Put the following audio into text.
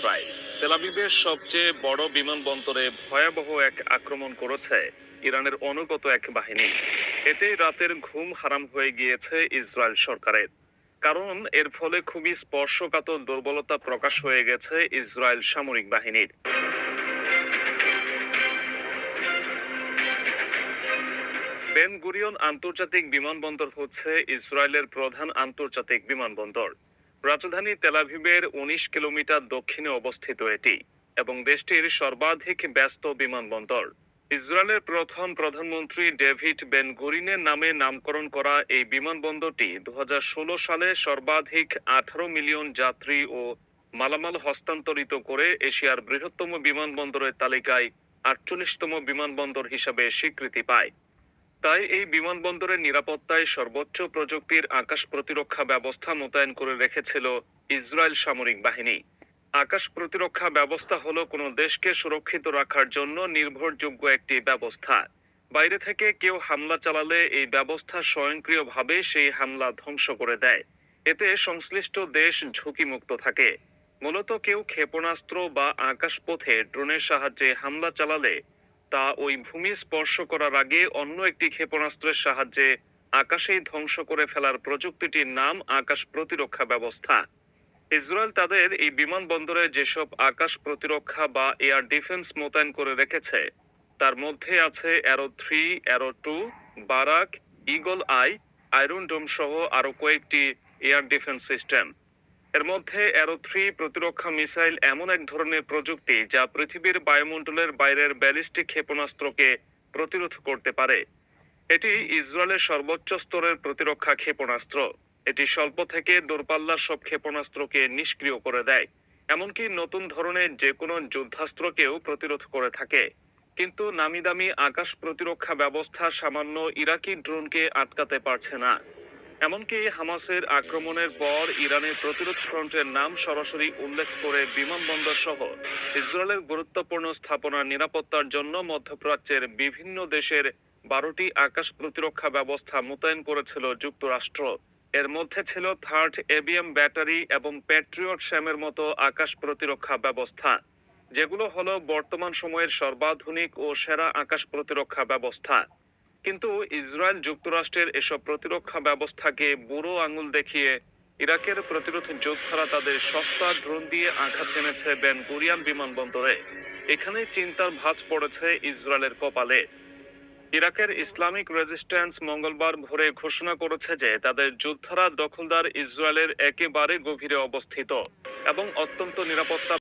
Israel তেল আবিবের সবচেয়ে বড় বিমানবন্দরে ভয়াবহ এক আক্রমণ করেছে ইরানের অনুগত এক বাহিনী। এতেই রাতের ঘুম হারাম হয়ে গিয়েছে ইসরায়েল সরকারের। কারণ এর ফলে খুবই স্পর্শকাতর দুর্বলতা প্রকাশ হয়ে গেছে ইসরায়েল সামরিক বাহিনীর। বেন গুরিয়ন আন্তর্জাতিক বিমানবন্দর হচ্ছে ইসরায়েলের প্রধান আন্তর্জাতিক বিমানবন্দর। রাজধানী তেল আভিভের ১৯ কিলোমিটার দক্ষিণে অবস্থিত এটি এবং দেশটির সর্বাধিক ব্যস্ত বিমানবন্দর। ইসরায়েলের প্রথম প্রধানমন্ত্রী ডেভিড বেন গুরিনের নামে নামকরণ করা এই বিমানবন্দরটি ২০১৬ সালে সর্বাধিক ১৮ মিলিয়ন যাত্রী ও মালামাল হস্তান্তরিত করে এশিয়ার বৃহত্তম বিমানবন্দরের তালিকায় ৪৮তম বিমানবন্দর হিসাবে স্বীকৃতি পায়। তাই এই বিমানবন্দরের নিরাপত্তায় সর্বোচ্চ প্রযুক্তির আকাশ প্রতিরক্ষা ব্যবস্থা মোতায়েন করে রেখেছিল ইসরায়েল সামরিক বাহিনী। আকাশ প্রতিরক্ষা ব্যবস্থা হলো কোনো দেশকে সুরক্ষিত রাখার জন্য নির্ভরযোগ্য একটি ব্যবস্থা। বাইরে থেকে কেউ হামলা চালালে এই ব্যবস্থা স্বয়ংক্রিয়ভাবে সেই হামলা ধ্বংস করে দেয়। এতে সংশ্লিষ্ট দেশ ঝুঁকিমুক্ত থাকে। মূলত কেউ ক্ষেপণাস্ত্র বা আকাশপথে ড্রোনের সাহায্যে হামলা চালালে তা ওই ভূমি স্পর্শ করার আগে অন্য একটি ক্ষেপণাস্ত্রের সাহায্যে আকাশেই ধ্বংস করে ফেলার প্রযুক্তিটির নাম আকাশ প্রতিরক্ষা ব্যবস্থা। ইসরায়েল তাদের এই বিমানবন্দরে যেসব আকাশ প্রতিরক্ষা বা এয়ার ডিফেন্স মোতায়েন করে রেখেছে তার মধ্যে আছে Arrow 3, Arrow 2, Barak, Eagle Eye, Iron Dome সহ আরো কয়েকটি এয়ার ডিফেন্স সিস্টেম। এর মধ্যে অ্যারো 3 প্রতিরক্ষা মিসাইল এমন এক ধরনের প্রযুক্তি যা পৃথিবীর বায়ুমণ্ডলের বাইরের ব্যালিস্টিক ক্ষেপণাস্ত্রকে প্রতিরোধ করতে পারে। এটি ইসরায়েলের সর্বোচ্চ স্তরের প্রতিরক্ষা ক্ষেপণাস্ত্র। এটি স্বল্প থেকে দূরপাল্লার সব ক্ষেপণাস্ত্রকে নিষ্ক্রিয় করে দেয়, এমনকি নতুন ধরনের যে কোনো যুদ্ধাস্ত্রকেও প্রতিরোধ করে থাকে। কিন্তু নামিদামি আকাশ প্রতিরক্ষা ব্যবস্থা সামান্য ইরাকি ড্রোনকে আটকাতে পারছে না। এমনকি হামাসের আক্রমণের পর ইরানের প্রতিরোধ ফ্রন্টের নাম সরাসরি উল্লেখ করে বিমানবন্দর সহ ইসরায়েলের গুরুত্বপূর্ণ স্থাপনার নিরাপত্তার জন্য মধ্যপ্রাচ্যের বিভিন্ন দেশের ১২টি আকাশ প্রতিরক্ষা ব্যবস্থা মোতায়েন করেছিল যুক্তরাষ্ট্র। এর মধ্যে ছিল থার্ড এবিএম ব্যাটারি এবং প্যাট্রিয়ট শ্যামের মতো আকাশ প্রতিরক্ষা ব্যবস্থা, যেগুলো হলো বর্তমান সময়ের সর্বাধুনিক ও সেরা আকাশ প্রতিরক্ষা ব্যবস্থা। কিন্তু ইসরায়েল যুক্তরাষ্ট্রের এসব প্রতিরক্ষা ব্যবস্থাকে বুড়ো আঙুল দেখিয়ে ইরাকের প্রতিরোধ যোদ্ধারা তাদের সস্তা ড্রোন দিয়ে আঘাত এনেছে বেন গুরিয়ন বিমানবন্দরে। এখানেই চিন্তার ভাঁজ পড়েছে ইসরায়েলের কপালে। ইরাকের ইসলামিক রেজিস্ট্যান্স মঙ্গলবার ভোরে ঘোষণা করেছে যে তাদের যোদ্ধারা দখলদার ইসরায়েলের একেবারে গভীরে অবস্থিত এবং অত্যন্ত নিরাপত্তা